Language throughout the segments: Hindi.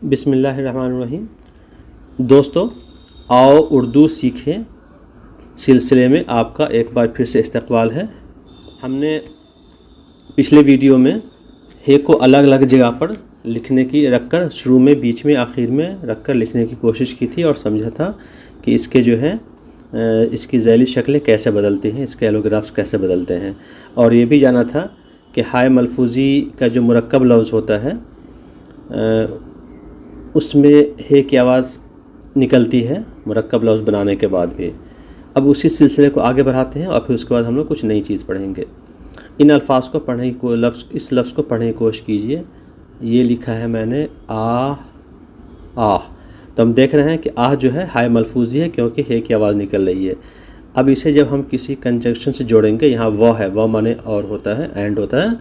बिस्मिल्लाहिर्रहमानिर्रहीम। दोस्तों, आओ उर्दू सीखें सिलसिले में आपका एक बार फिर से इस्तकबाल है। हमने पिछले वीडियो में हे को अलग अलग जगह पर लिखने की रखकर शुरू में, बीच में, आखिर में रखकर लिखने की कोशिश की थी और समझा था कि इसके जो है इसकी ज़ैली शक्लें कैसे बदलती हैं, इसके एलोग्राफ्स कैसे बदलते हैं। और ये भी जाना था कि हाय मलफूज़ी का जो मुरक्कब लफ्ज़ होता है उसमें हे की आवाज़ निकलती है मुरक्कब लफ्ज़ बनाने के बाद भी। अब उसी सिलसिले को आगे बढ़ाते हैं और फिर उसके बाद हम लोग कुछ नई चीज़ पढ़ेंगे। इन अल्फाज को पढ़ने की इस लफ्ज़ को पढ़ने की कोशिश कीजिए। ये लिखा है मैंने आह। तो हम देख रहे हैं कि आह जो है हाय मलफूज़ी है क्योंकि हे की आवाज़ निकल रही है। अब इसे जब हम किसी कंजक्शन से जोड़ेंगे, यहाँ व है, व माने और होता है, एंड होता है,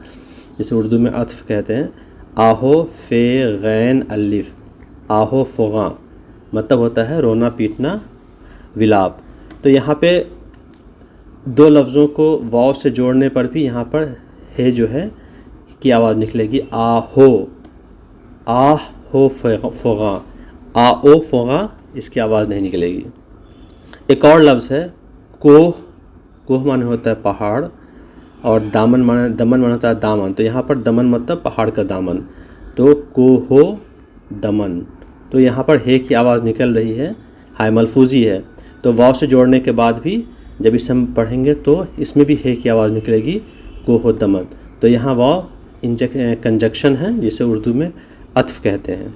जिसे उर्दू में अत्फ़ कहते हैं। आहो फ़े गैन अलिफ, आहो फ़ुगा मतलब होता है रोना पीटना विलाप। तो यहाँ पे दो लफ्ज़ों को वाव से जोड़ने पर भी यहाँ पर हे जो है की आवाज़ निकलेगी। आहो, आह हो फ़ुगा, आओ फ़ुगा, इसकी आवाज़ नहीं निकलेगी। एक और लफ्ज़ है कोह। कोह माने होता है पहाड़ और दमन माने होता है दामन। तो यहाँ पर दमन मतलब पहाड़ का दामन, तो कोहो दमन। तो यहाँ पर हे की आवाज़ निकल रही है, हाय मलफूज़ी है। तो वाव से जोड़ने के बाद भी जब इसे हम पढ़ेंगे तो इसमें भी हे की आवाज़ निकलेगी, कोहो दमन। तो यहाँ वाव कंजक्शन है जिसे उर्दू में अत्फ़ कहते हैं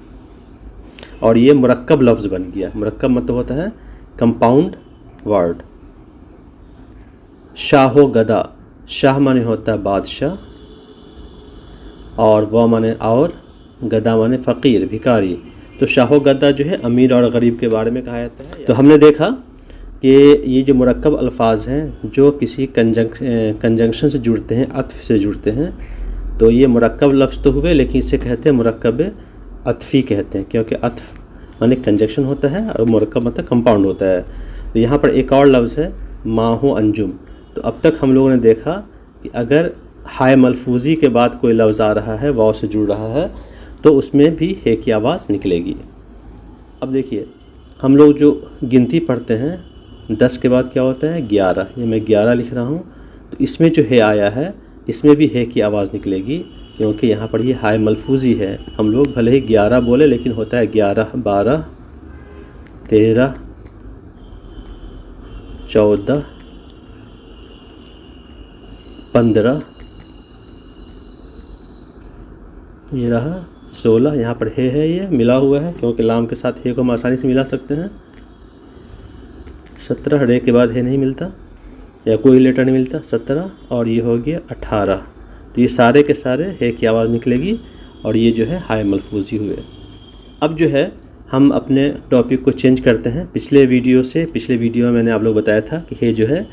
और ये मुरक्कब लफ्ज़ बन गया। मुरक्कब मतलब होता है कंपाउंड वर्ड। शाहो गदा, शाह माने होता है बादशाह और व माने और, गदा माने फ़कीर भिखारी। तो शाहो गदा जो है अमीर और गरीब के बारे में कहा जाता है। तो हमने देखा कि ये जो मुरक्कब अल्फाज हैं जो किसी कंजंक्शन से जुड़ते हैं, अत्फ़ से जुड़ते हैं, तो ये मुरक्कब लफ्ज़ तो हुए, लेकिन इसे कहते हैं मुरक्कब अत्फ़ी कहते हैं क्योंकि अत्फ़ माने कंजक्शन होता है और मुरक्कब मतलब कंपाउंड होता है। तो यहाँ पर एक और लफ्ज़ है माहो अंजुम। तो अब तक हम लोगों ने देखा कि अगर हाय मलफूज़ी के बाद कोई लफ्ज़ आ रहा है, वाव से जुड़ रहा है, तो उसमें भी हे की आवाज़ निकलेगी। अब देखिए, हम लोग जो गिनती पढ़ते हैं 10 के बाद क्या होता है 11। ये मैं 11 लिख रहा हूँ, तो इसमें जो हे आया है इसमें भी हे की आवाज़ निकलेगी क्योंकि यहाँ पर ये हाय मलफूज़ी है। हम लोग भले ही 11 बोले लेकिन होता है 11, 12, 13, 14, 15, ये रहा 16। यहाँ पर हे है, ये मिला हुआ है क्योंकि लाम के साथ हे को हम आसानी से मिला सकते हैं। 17, रे के बाद हे नहीं मिलता या कोई लेटर नहीं मिलता। 17 और ये हो गया 18। तो ये सारे के सारे हे की आवाज़ निकलेगी और ये जो है हाय मलफूज़ी हुए। अब जो है हम अपने टॉपिक को चेंज करते हैं। पिछले वीडियो में मैंने आप लोग बताया था कि हे जो है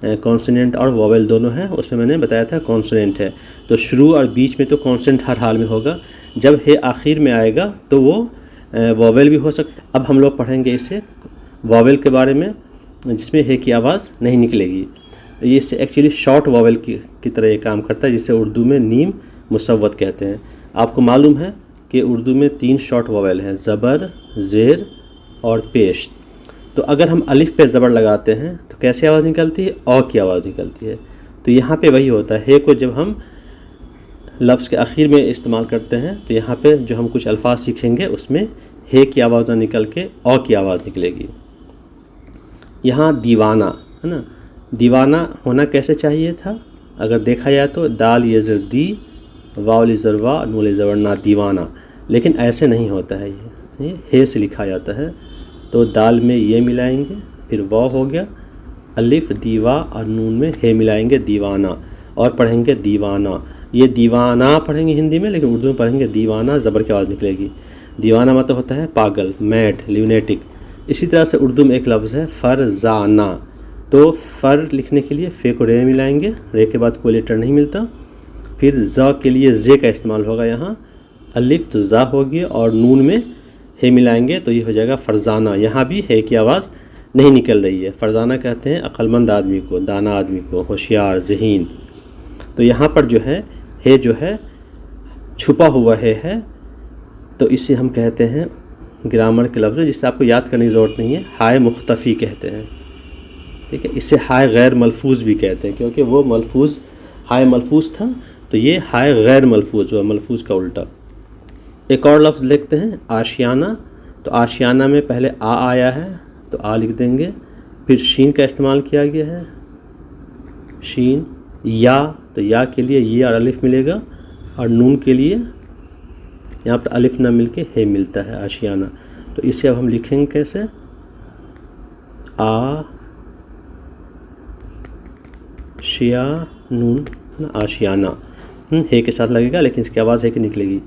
कॉन्सोनेंट और वोवेल दोनों हैं। उसमें मैंने बताया था कॉन्सोनेंट है तो शुरू और बीच में तो कॉन्सोनेंट हर हाल में होगा। जब हे आखिर में आएगा तो वो वोवेल भी हो सकता है। अब हम लोग पढ़ेंगे इसे वोवेल के बारे में जिसमें हे की आवाज़ नहीं निकलेगी। ये इससे एक्चुअली शॉर्ट वोवेल की तरह ये काम करता है जिसे उर्दू में नीम मुसव्वत कहते हैं। आपको मालूम है कि उर्दू में 3 शॉर्ट वोवेल हैं, ज़बर, ज़ेर और पेश। तो अगर हम अलिफ पे ज़बर लगाते हैं तो कैसे आवाज़ निकलती है, औ की आवाज़ निकलती है। तो यहाँ पे वही होता है, हे को जब हम लफ्ज़ के आखिर में इस्तेमाल करते हैं तो यहाँ पे जो हम कुछ अल्फाज सीखेंगे उसमें हे की आवाज़ ना निकल के औ की आवाज़ निकलेगी। यहाँ दीवाना है ना, दीवाना होना कैसे चाहिए था अगर देखा जाए तो दाल ये ज़र दी, वाउल ज़र वा, नूल ज़बर ना, दीवाना। लेकिन ऐसे नहीं होता है, ये हे से लिखा जाता है। तो दाल में ये मिलाएंगे, फिर वाव हो गया, अलिफ दीवा और नून में हे मिलाएंगे, दीवाना, और पढ़ेंगे दीवाना। ये दीवाना पढ़ेंगे हिंदी में, लेकिन उर्दू में पढ़ेंगे दीवाना, ज़बर की आवाज़ निकलेगी। दीवाना मतलब होता है पागल, मैड, ल्यूनेटिक। इसी तरह से उर्दू में एक लफ्ज़ है फ़रज़ाना। तो फ़र लिखने के लिए फ़े को रे मिलाएंगे, रे के बाद कोई लेटर नहीं मिलता। फिर ज़ के लिए ज़े का इस्तेमाल होगा, यहाँ अलिफ तो ज़ा हो गया और नून में हे मिलाएंगे तो ये हो जाएगा फ़रज़ाना। यहाँ भी हे की आवाज़ नहीं निकल रही है। फ़रज़ाना कहते हैं अक्लमंद आदमी को, दाना आदमी को, होशियार, ज़हीन। तो यहाँ पर जो है हे जो है छुपा हुआ है तो इसे हम कहते हैं ग्रामर के लफ्ज़ जिससे आपको याद करने की ज़रूरत नहीं है, हाय मुख्तफ़ी कहते हैं। ठीक है, इसे हाय गैर मलफूज़ भी कहते हैं, क्योंकि वो मलफूज़ हाय मलफूज़ था, तो ये हाय गैर मलफूज़ हुआ, मलफूज़ का उल्टा। एक और लफ्ज़ लिखते हैं आशियाना। तो आशियाना में पहले आ आया है तो आ लिख देंगे, फिर शीन का इस्तेमाल किया गया है, शीन। या तो या के लिए ये और अलिफ मिलेगा, और नून के लिए यहाँ पर अलिफ ना मिलके हे मिलता है, आशियाना। तो इसे अब हम लिखेंगे कैसे, आ शिया नून आशियाना, हे के साथ लगेगा, लेकिन इसकी आवाज़ है कि निकलेगी।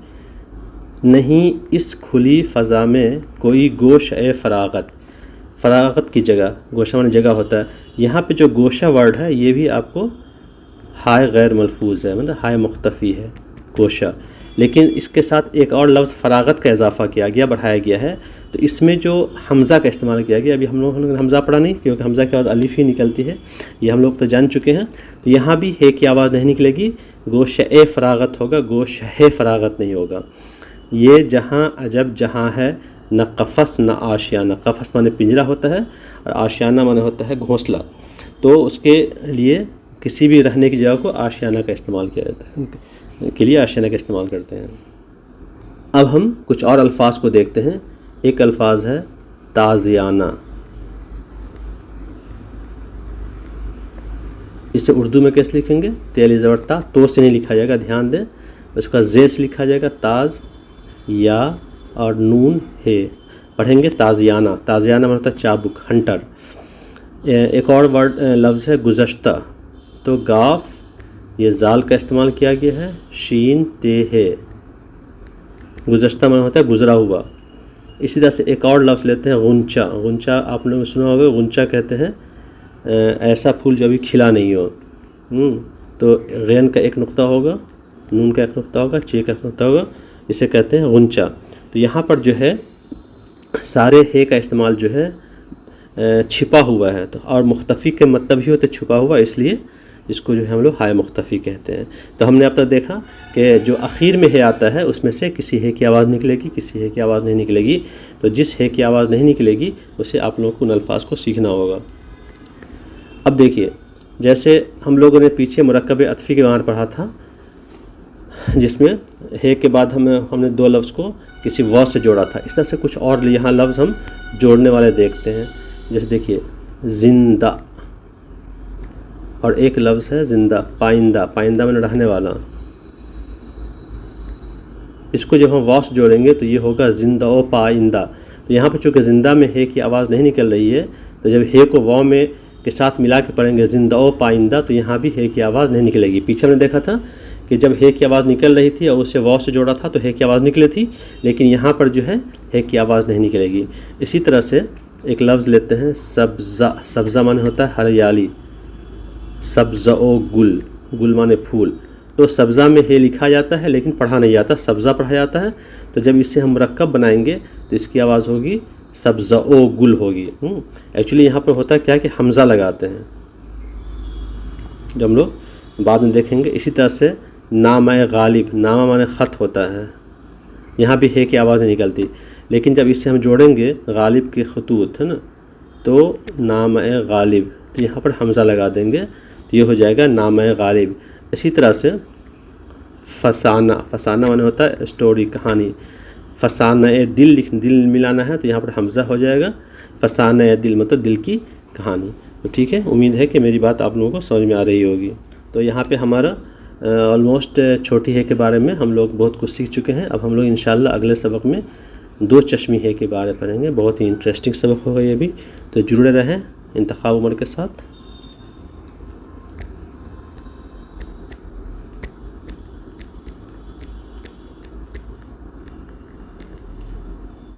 नहीं इस खुली फ़ज़ा में कोई गोश-ए फ़राग़त, फ़राग़त की जगह, गोशा माने जगह होता है। यहाँ पे जो गोशा वर्ड है ये भी आपको हाय गैर मलफूज़ है, मतलब हाय मुख्तफ़ी है गोशा, लेकिन इसके साथ एक और लफ्ज़ फ़राग़त का इजाफ़ा किया गया, बढ़ाया गया है। तो इसमें जो हमज़ा का इस्तेमाल किया गया, अभी हम लोगों ने हमज़ा पढ़ा नहीं, क्योंकि हमज़ा के बाद अलिफ ही निकलती है, ये हम लोग तो जान चुके हैं। तो यहाँ भी हे की आवाज़ नहीं निकलेगी, गोश-ए फ़राग़त होगा, गोश-हे फ़राग़त नहीं होगा। ये जहाँ अजब जहाँ है, न कफ़स न आशियाना। कफ़स माने पिंजरा होता है और आशियाना माने होता है घोंसला। तो उसके लिए किसी भी रहने की जगह को आशियाना का इस्तेमाल किया जाता है, के लिए आशियाना का इस्तेमाल करते हैं। अब हम कुछ और अल्फाज को देखते हैं। एक अल्फाज है ताज़ियाना। इसे उर्दू में कैसे लिखेंगे, तेल ज़बरता, तो से नहीं लिखा जाएगा, ध्यान दें। उसका जे से लिखा जाएगा, ताज़ या और नून हे, पढ़ेंगे ताज़ियाना। ताज़ियाना मतलब होता है चाबुक, हंटर। एक और वर्ड लफ्ज़ है गुज़श्ता। तो गाफ ये जाल का इस्तेमाल किया गया है, शीन ते है, गुज़श्ता मतलब होता है गुज़रा हुआ। इसी तरह से एक और लफ्ज़ लेते हैं गुंचा। गुंचा आपने सुना होगा, गुंचा कहते हैं ऐसा फूल जो अभी खिला नहीं हो। तो गैन का एक नुक्ता होगा, नून का एक नुक्ता होगा, चे का एक नुक्ता होगा, इसे कहते हैं गुंचा। तो यहाँ पर जो है सारे हे का इस्तेमाल जो है छिपा हुआ है, तो और मुख्तफ़ी के मतलब ही होते छुपा हुआ, इसलिए इसको जो है हम लोग हाय मुख्तफ़ी कहते हैं। तो हमने अब तक देखा कि जो आखिर में हे आता है उसमें से किसी हे की आवाज़ निकलेगी, किसी हे की आवाज़ नहीं निकलेगी। तो जिस हे की आवाज़ नहीं निकलेगी उसे आप लोगों को उन अल्फाज को सीखना होगा। अब देखिए, जैसे हम लोगों ने पीछे मुरक्कब अतफ़ी के बारे में पढ़ा था, जिसमें हे के बाद हमने दो लफ्ज़ को किसी व से जोड़ा था। इस तरह से कुछ और यहाँ लफ्ज़ हम जोड़ने वाले देखते हैं। जैसे देखिए जिंदा, और एक लफ्ज़ है जिंदा, पाइंदा। पाइंदा में रहने वाला। इसको जब हम वास जोड़ेंगे तो ये होगा जिंदा ओ पाइंदा। तो यहाँ पर चूँकि जिंदा में हे की आवाज़ नहीं निकल रही है, तो जब हे को वाव में के साथ मिला के पढ़ेंगे जिंदा ओ पाइंदा, तो यहाँ भी हे की आवाज़ नहीं निकलेगी। पीछे हमने देखा था कि जब हे की आवाज़ निकल रही थी और उसे वाव से जोड़ा था तो हे की आवाज़ निकली थी, लेकिन यहाँ पर जो है हे की आवाज़ नहीं निकलेगी। इसी तरह से एक लफ्ज़ लेते हैं सब्ज़ा। सब्ज़ा माने होता है हरियाली, सब्ज़ा ओ गुल, गुल माने फूल। तो सब्ज़ा में हे लिखा जाता है लेकिन पढ़ा नहीं जाता, सब्ज़ा पढ़ा जाता है। तो जब इसे हम मुरक्कब बनाएंगे तो इसकी आवाज़ होगी सब्ज़ा ओ गुल होगी। एक्चुअली यहाँ पर होता है क्या कि हमज़ा लगाते हैं, जो हम लोग बाद में देखेंगे। इसी तरह से नामा गालिब, नामा माने ख़त होता है, यहाँ भी हे की आवाज़ नहीं निकलती, लेकिन जब इसे हम जोड़ेंगे गालिब के खतूत है ना, तो नामा गालिब, तो यहाँ पर हमज़ा लगा देंगे तो ये हो जाएगा नामा गालिब। इसी तरह से फसाना, फसाना माने होता है स्टोरी, कहानी। फसाना ए दिल, दिल मिलाना है तो यहाँ पर हमज़ा हो जाएगा। फसाना ए दिल मतलब दिल की कहानी। तो ठीक है, उम्मीद है कि मेरी बात आप लोगों को समझ में आ रही होगी। तो यहाँ पे हमारा ऑलमोस्ट छोटी है के बारे में हम लोग बहुत कुछ सीख चुके हैं। अब हम लोग इंशाल्लाह अगले सबक में दो चश्मी है के बारे में पढ़ेंगे। बहुत ही इंटरेस्टिंग सबक होगा ये भी, तो जुड़े रहें इंतखाब उमर के साथ।